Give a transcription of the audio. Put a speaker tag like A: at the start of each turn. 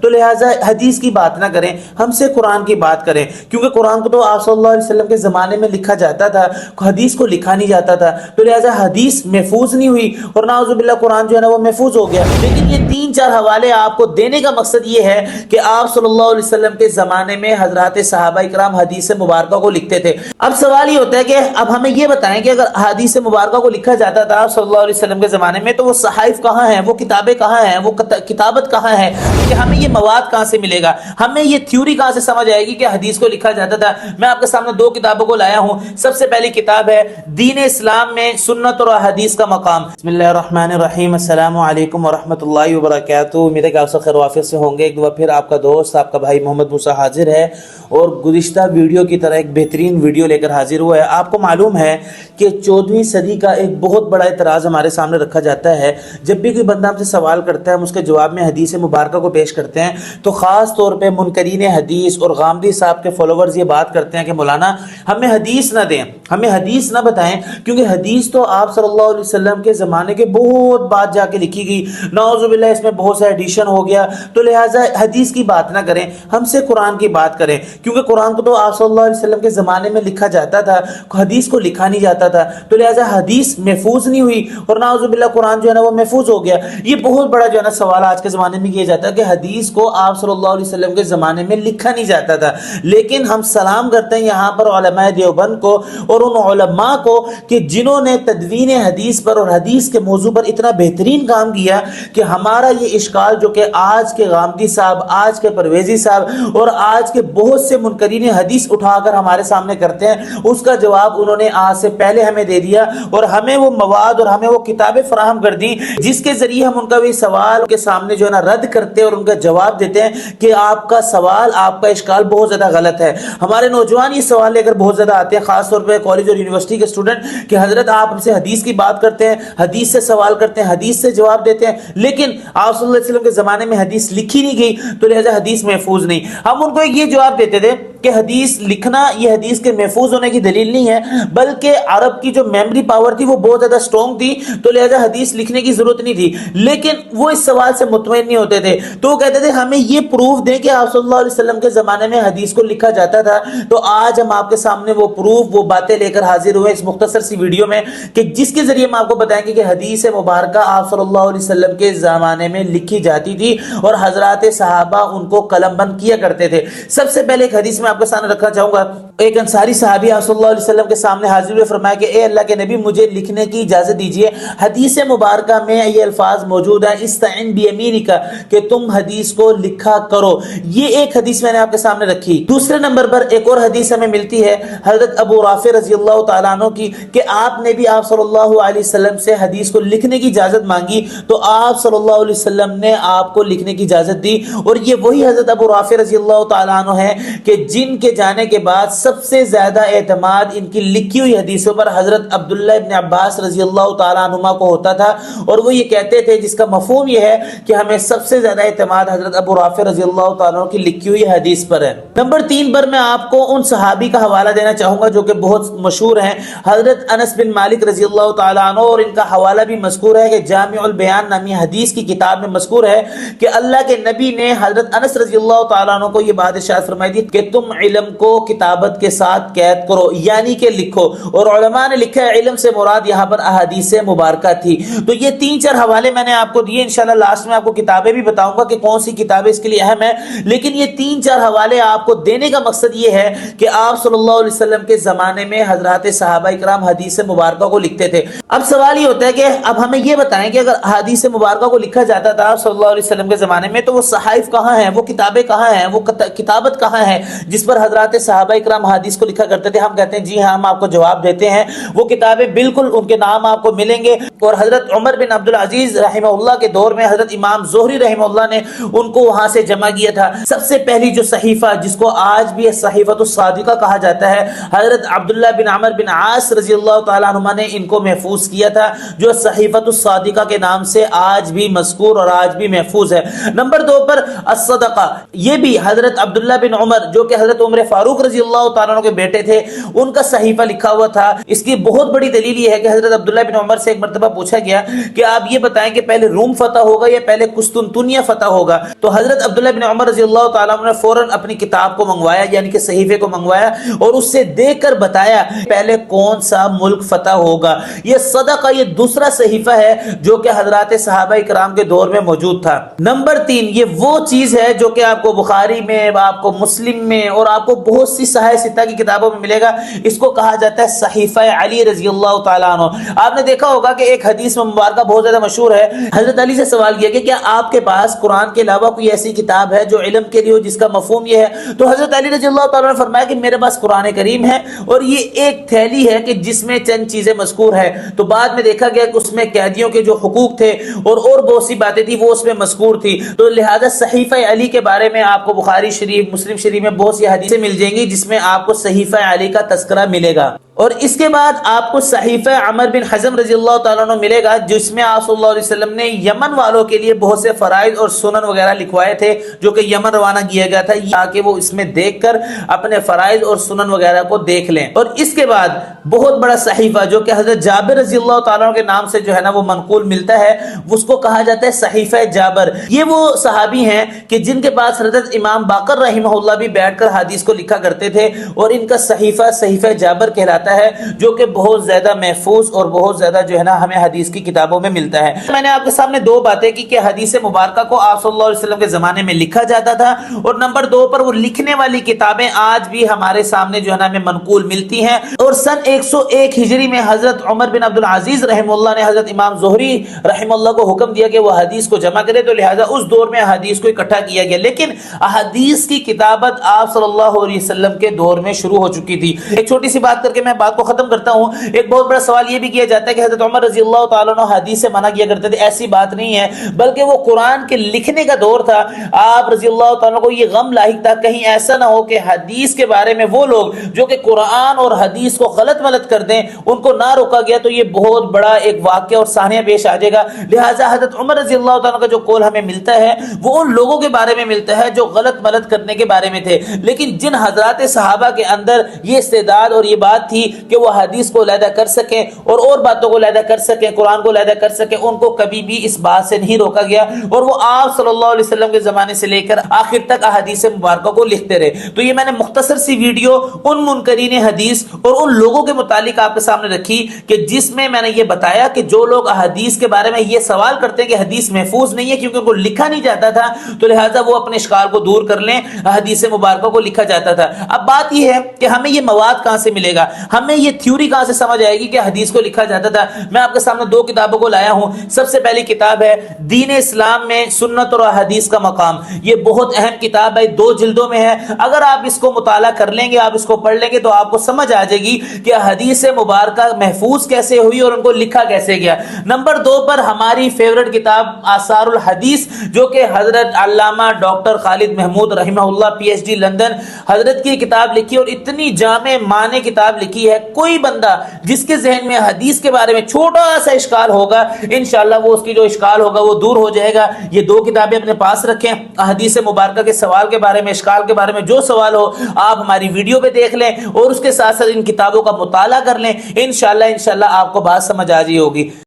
A: تو لہٰذا حدیث کی بات نہ کریں، ہم سے قرآن کی بات کریں، کیونکہ قرآن کو تو آپ صلی اللہ علیہ وسلم کے زمانے میں لکھا جاتا تھا، حدیث کو لکھا نہیں جاتا تھا، تو لہٰذا حدیث محفوظ نہیں ہوئی اور نعوذ باللہ قرآن جو ہے نا وہ محفوظ ہو گیا۔ لیکن یہ 3-4 حوالے آپ کو دینے کا مقصد یہ ہے کہ آپ صلی اللہ علیہ وسلم کے زمانے میں حضرات صحابہ کرام حدیث مبارکہ کو لکھتے تھے۔ اب سوال یہ ہوتا ہے کہ اب ہمیں یہ بتائیں کہ اگر حدیث مبارکہ کو لکھا جاتا تھا صلی اللہ علیہ وسلم کے زمانے میں، تو وہ صحائف کہاں ہیں، وہ کتابیں کہاں ہیں، وہ کتابت کہاں ہے، کہ ہمیں یہ مواد کہاں سے ملے گا، ہمیں یہ تھیوری کہاں سے سمجھ آئے گی کہ حدیث کو لکھا جاتا تھا۔ میں آپ کے سامنے 2 کتابوں کو لایا ہوں۔ سب سے پہلی کتاب ہے دین اسلام میں سنت اور حدیث کا مقام۔ بسم اللہ الرحمن الرحیم، السلام علیکم ورحمۃ اللہ وبرکاتہ۔ امید ہے کہ آپ سب خیر وافیت سے ہوں گے۔ ایک دفعہ پھر آپ کا دوست، آپ کا بھائی محمد موسیٰ حاضر ہے اور گزشتہ ویڈیو کی طرح ایک بہترین ویڈیو لے کر حاضر ہوا ہے۔ آپ کو معلوم ہے کہ 14ویں صدی کا ایک بہت بڑا اعتراض ہمارے سامنے رکھا جاتا ہے۔ جب بھی کوئی بندہ ہم سے سوال کرتا ہے، ہم اس کے جواب میں حدیث مبارکہ کو پیش کرتے ہیں، تو خاص طور پہ منکرین حدیث اور غامدی صاحب کے فالوورز یہ بات کرتے ہیں کہ مولانا ہمیں حدیث نہ دیں، ہمیں حدیث نہ بتائیں، کیونکہ حدیث تو آپ صلی اللہ علیہ وسلم کے زمانے کے بہت بعد جا کے لکھی گئی، نعوذ باللہ اس میں بہت سا ایڈیشن ہو گیا، تو لہٰذا حدیث کی بات نہ کریں، ہم سے قرآن کی بات کریں، کیونکہ قرآن کو تو آپ صلی اللہ علیہ وسلم کے زمانے میں لکھا جاتا تھا، حدیث کو لکھا نہیں جاتا تھا، تو لہٰذا حدیث محفوظ نہیں ہوئی اور نعوذ باللہ قرآن جو ہے نا وہ محفوظ ہو گیا۔ یہ بہت بڑا جو ہے نا سوال آج کے زمانے میں کیا جاتا ہے کہ حدیث کو آپ صلی اللہ علیہ وسلم کے زمانے میں لکھا نہیں جاتا تھا، لیکن ہم سلام کرتے ہیں یہاں پر علماء دیوبند کو اور ان علماء کو کہ جنہوں نے تدوین حدیث پر اور حدیث کے موضوع پر اتنا بہترین کام کیا کہ ہمارا یہ اشکال جو کہ آج کے غامدی صاحب، آج کے پرویزی صاحب اور آج کے بہت سے منکرین حدیث اٹھا کر ہمارے سامنے کرتے ہیں، اس کا جواب انہوں نے آج سے پہلے ہمیں دے دیا اور ہمیں وہ مواد اور ہمیں وہ کتابیں فراہم کر دی جس کے ذریعے ہم ان کا بھی سوال کے سامنے جو ہے نا رد کرتے اور ان کا جواب دیتے ہیں کہ آپ کا سوال، آپ کا اشکال بہت زیادہ غلط ہے۔ ہمارے نوجوان یہ سوال لے کر بہت زیادہ آتے ہیں، خاص طور پہ کالج اور یونیورسٹی کے اسٹوڈنٹ، کہ حضرت آپ ہم سے حدیث کی بات کرتے ہیں، حدیث سے سوال کرتے ہیں، حدیث سے جواب دیتے ہیں، لیکن آپ صلی اللہ علیہ وسلم کے زمانے میں حدیث لکھی نہیں گئی تو لہذا حدیث محفوظ نہیں۔ ہم ان کو یہ جواب دیتے تھے کہ حدیث لکھنا یہ حدیث کے محفوظ ہونے کی دلیل نہیں ہے، بلکہ عرب کی جو میموری پاور تھی وہ بہت زیادہ سٹرونگ تھی، تو لہذا حدیث لکھنے کی ضرورت نہیں تھی۔ لیکن وہ اس سوال سے مطمئن نہیں ہوتے تھے، تو وہ کہتے تھے ہمیں یہ پروف دیں کہ آپ صلی اللہ علیہ وسلم کے زمانے میں حدیث کو لکھا جاتا تھا۔ تو آج ہم آپ کے سامنے وہ پروف، وہ باتیں لے کر حاضر ہوئے اس مختصر سی ویڈیو میں، کہ جس کے ذریعے ہم آپ کو بتائیں گے کہ حدیث مبارکہ آپ صلی اللہ علیہ وسلم کے زمانے میں لکھی جاتی تھی اور حضرات صحابہ ان کو قلم بند کیا کرتے تھے۔ سب سے پہلے ایک حدیث میں آپ کے سامنے رکھنا چاہوں گا۔ ایک انصاری صحابی آپ صلی اللہ علیہ وسلم کے سامنے حاضر ہوئے، فرمایا کہ اے اللہ کے نبی مجھے لکھنے کی اجازت دیجیے۔ حدیث مبارکہ میں یہ الفاظ موجود ہیں استعن بیمینک، کہ تم حدیث کو لکھا کرو۔ یہ ایک حدیث میں نے آپ کے سامنے رکھی۔ دوسرے نمبر پر ایک اور حدیث ہمیں ملتی ہے حضرت ابو رافع رضی اللہ تعالیٰ عنہ کی، کہ آپ نے بھی آپ صلی اللہ علیہ وسلم سے حدیث کو لکھنے کی اجازت مانگی تو آپ صلی اللہ علیہ وسلم نے آپ کو لکھنے کی اجازت دی۔ اور یہ وہی حضرت ابو رافع رضی اللہ تعالیٰ عنہ ہے کہ جن کے جانے کے بعد سب سے زیادہ اعتماد ان کی لکھی ہوئی حدیثوں پر حضرت عبداللہ ابن عباس رضی اللہ تعالیٰ عنہما کو ہوتا تھا، اور وہ یہ کہتے تھے، جس کا مفہوم یہ ہے کہ ہمیں سب سے زیادہ اعتماد حضرت ابو رافع رضی اللہ تعالیٰ عنہ کی لکھی ہوئی حدیث پر ہے۔ نمبر 3 پر میں آپ کو ان صحابی کا حوالہ دینا چاہوں گا جو کہ بہت مشہور ہیں، حضرت انس بن مالک رضی اللہ تعالیٰ عنہ، اور ان کا حوالہ بھی مذکور ہے کہ جامع البیان نامی حدیث کی کتاب میں مذکور ہے کہ اللہ کے نبی نے حضرت انس رضی اللہ تعالیٰ عنہ کو یہ بات ارشاد فرمائی تھی کہ تم علم کو کتابت کے ساتھ قید کرو، یعنی کہ لکھو۔ اور علماء نے لکھا ہے علم سے مراد یہاں پر احادیث مبارکہ تھی۔ تو یہ 3-4 حوالے میں نے آپ کو دیے، انشاءاللہ لاسٹ میں آپ کو کتابیں بھی بتاؤں گا کہ کون سی کتابیں اس کے لیے اہم ہیں، لیکن یہ 3-4 حوالے آپ کو دینے کا مقصد یہ ہے کہ آپ صلی اللہ علیہ وسلم کے زمانے میں حضرات صحابہ کرام حدیث مبارکہ کو لکھتے تھے۔ اب سوال یہ ہوتا ہے کہ اب ہمیں یہ بتائیں کہ اگر حدیث مبارکہ کو لکھا جاتا تھا صلی اللہ علیہ وسلم کے زمانے میں تو وہ صحائف کہاں ہیں، وہ کتابیں کہاں ہیں، وہ کتابت کہاں ہے جس پر حضرات صحابہ کرام حدیث کو لکھا کرتے تھے؟ ہم کہتے ہیں جی ہاں، ہم آپ کو جواب دیتے ہیں، وہ کتابیں بالکل ان کے نام آپ کو ملیں گے، اور حضرت عمر بن عبدالعزیز رحمہ اللہ کے دور میں حضرت امام زہری رحمہ اللہ نے ان کو وہاں سے جمع کیا تھا۔ سب سے پہلی جو صحیفہ جس کو آج بھی صحیفۃ الصادقہ کہا جاتا ہے، حضرت عبداللہ بن عمر بن عاص رضی اللہ تعالیٰ عنہ نے ان کو محفوظ کیا تھا، جو صحیفۃ الصادقہ کے نام سے آج بھی مذکور اور آج بھی محفوظ ہے۔ نمبر 2 پر الصدقہ، یہ بھی حضرت عبداللہ بن عمر جو کہ حضرت حضرت عمر فاروق رضی اللہ تعالیٰ عنہ کے بیٹے تھے ان کا صحیفہ لکھا ہوا تھا. اس کی بہت بڑی دلیل یہ ہے کہ حضرت عبداللہ بن عمر سے ایک مرتبہ پوچھا گیا کہ آپ یہ بتائیں کہ پہلے روم فتح ہوگا یا پہلے قسطنطنیہ فتح ہوگا. تو حضرت عبداللہ بن عمر رضی اللہ تعالیٰ عنہ نے فوراً اپنی کتاب کو منگوایا, یعنی کہ صحیفے کو منگوایا, اور اس سے دیکھ کر بتایا پہلے کون سا ملک فتح ہوگا. یہ صدقہ, یہ دوسرا صحیفہ ہے جو کہ حضرات صحابہ کرام کے دور میں موجود تھا. نمبر 3, یہ وہ چیز ہے جو کہ آپ کو بخاری میں, آپ کو مسلم میں اور آپ کو بہت سی صحیح ستہ کی کتابوں میں ملے گا. اس کو کہا جاتا ہے صحیفہ علی رضی اللہ تعالیٰ عنہ. آپ نے دیکھا ہوگا کہ ایک حدیث مبارکہ بہت زیادہ مشہور ہے. حضرت علی سے سوال کیا کہ کیا آپ کے پاس قرآن کے علاوہ کوئی ایسی کتاب ہے جو علم کے لیے ہو, جس کا مفہوم یہ ہے؟ تو حضرت علی رضی اللہ تعالیٰ نے فرمایا کہ میرے پاس قرآن کریم ہے اور یہ ایک تھیلی ہے کہ جس میں چند چیزیں مذکور ہے. تو بعد میں دیکھا گیا کہ اس میں قیدیوں کے جو حقوق تھے اور بہت سی باتیں تھی وہ اس میں مذکور تھی. تو لہذا صحیفہ علی کے بارے میں آپ کو بخاری شریف, مسلم شریف میں بہت سی حدیثیں مل جائیں گی جس میں آپ کو صحیفہ علی کا تذکرہ ملے گا. اور اس کے بعد آپ کو صحیفہ عمر بن حزم رضی اللہ تعالیٰ عنہ ملے گا, جس میں آپ صلی اللہ علیہ وسلم نے یمن والوں کے لیے بہت سے فرائض اور سنن وغیرہ لکھوائے تھے جو کہ یمن روانہ کیا گیا تھا تاکہ وہ اس میں دیکھ کر اپنے فرائض اور سنن وغیرہ کو دیکھ لیں. اور اس کے بعد بہت بڑا صحیفہ جو کہ حضرت جابر رضی اللہ تعالیٰ عنہ کے نام سے جو ہے نا وہ منقول ملتا ہے, اس کو کہا جاتا ہے صحیفہ جابر. یہ وہ صحابی ہیں کہ جن کے پاس حضرت امام باقر رحمہ اللہ بھی بیٹھ کر حدیث کو لکھا کرتے تھے, اور ان کا صحیفہ جابر کہلاتا ہے جو کہ بہت زیادہ محفوظ اور بہت زیادہ جو ہے نا ہمیں حدیث کی کتابوں میں ملتا ہے. میں نے آپ کے سامنے دو باتیں کی کہ حدیث مبارکہ کو آپ صلی اللہ علیہ وسلم کے زمانے میں لکھا جاتا تھا, اور نمبر 2 پر وہ لکھنے والی کتابیں آج بھی ہمارے سامنے جو ہے نا ہمیں منقول ملتی ہیں. اور سن 101 ہجری میں حضرت عمر بن عبد العزیز رحمہ اللہ نے حضرت امام زہری رحمہ اللہ کو حکم دیا کہ وہ حدیث کو جمع کرے, تو لہٰذا اس دور میں حدیث کو اکٹھا کیا گیا. لیکن حدیث کی کتابت آپ صلی اللہ علیہ وسلم کے دور میں شروع ہو چکی تھی. ایک چھوٹی سی بات کر کے میں بات کو ختم کرتا ہوں. ایک بہت بڑا سوال یہ بھی کیا جاتا ہے کہ حضرت عمر رضی اللہ تعالیٰ عنہ حدیث سے منع کیا کرتے تھے. ایسی بات نہیں ہے, بلکہ وہ قرآن کے لکھنے کا دور تھا. آپ رضی اللہ تعالیٰ کو یہ غم لاحق تھا کہیں ایسا نہ ہو کہ حدیث کے بارے میں وہ لوگ جو کہ قرآن اور حدیث کو غلط ملت کر دیں, ان کو نہ روکا گیا تو یہ بہت بڑا ایک واقعہ اور سانحہ پیش آ جائے گا. لہٰذا حضرت عمر رضی اللہ تعالیٰ کا جو قول ہمیں ملتا ہے وہ ان لوگوں کے بارے میں ملتا ہے جو غلط ملت کرنے کے بارے میں تھے. لیکن جن حضرات صحابہ کے اندر یہ استعداد اور یہ بات تھی کہ وہ حدیث کو علیحدہ کر سکیں اور باتوں کو علیحدہ کر سکیں, قرآن کو علیحدہ کر سکیں, ان کو کبھی بھی اس بات سے نہیں روکا گیا, اور وہ آپ صلی اللہ علیہ وسلم کے زمانے سے لے کر آخر تک احادیث مبارکہ کو لکھتے رہے. تو یہ میں نے مختصر سی ویڈیو ان منکرین حدیث اور ان لوگوں کے متعلق آپ کے سامنے رکھی کہ جس میں میں نے یہ بتایا کہ جو لوگ احادیث کے بارے میں یہ سوال کرتے ہیں کہ حدیث محفوظ نہیں ہے کیونکہ ان کو لکھا نہیں جاتا تھا, تو لہٰذا وہ اپنے اشکال کو دور کر لیں, حدیث مبارکہ کو لکھا جاتا تھا. اب بات یہ ہے کہ ہمیں یہ مواد کہاں سے ملے گا, ہمیں یہ تھیوری کہاں سے سمجھ آئے گی کہ حدیث کو لکھا جاتا تھا. میں آپ کے سامنے 2 کتابوں کو لایا ہوں. سب سے پہلی کتاب ہے دین اسلام میں سنت اور حدیث کا مقام. یہ بہت اہم کتاب ہے, 2 جلدوں میں ہے. اگر آپ اس کو مطالعہ کر لیں گے, آپ اس کو پڑھ لیں گے تو آپ کو سمجھ آ جائے گی کہ حدیث مبارکہ محفوظ کیسے ہوئی اور ان کو لکھا کیسے گیا. نمبر 2 پر ہماری فیورٹ کتاب آثار الحدیث جو کہ حضرت علامہ ڈاکٹر خالد محمود رحمہ اللہ PhD لندن حضرت کی کتاب لکھی, اور اتنی جامع معنی کتاب لکھی ہے. کوئی بندہ جس کے ذہن میں حدیث کے بارے میں چھوٹا سا اشکال ہوگا, انشاءاللہ وہ اس کی جو اشکال ہوگا وہ دور ہو جائے گا. یہ 2 کتابیں اپنے پاس رکھیں. حدیث مبارکہ کے سوال کے بارے میں, اشکال کے بارے میں جو سوال ہو آپ ہماری ویڈیو پہ دیکھ لیں اور اس کے ساتھ ساتھ ان کتابوں کا مطالعہ کر لیں. انشاءاللہ آپ کو بات سمجھ آ جائے ہوگی.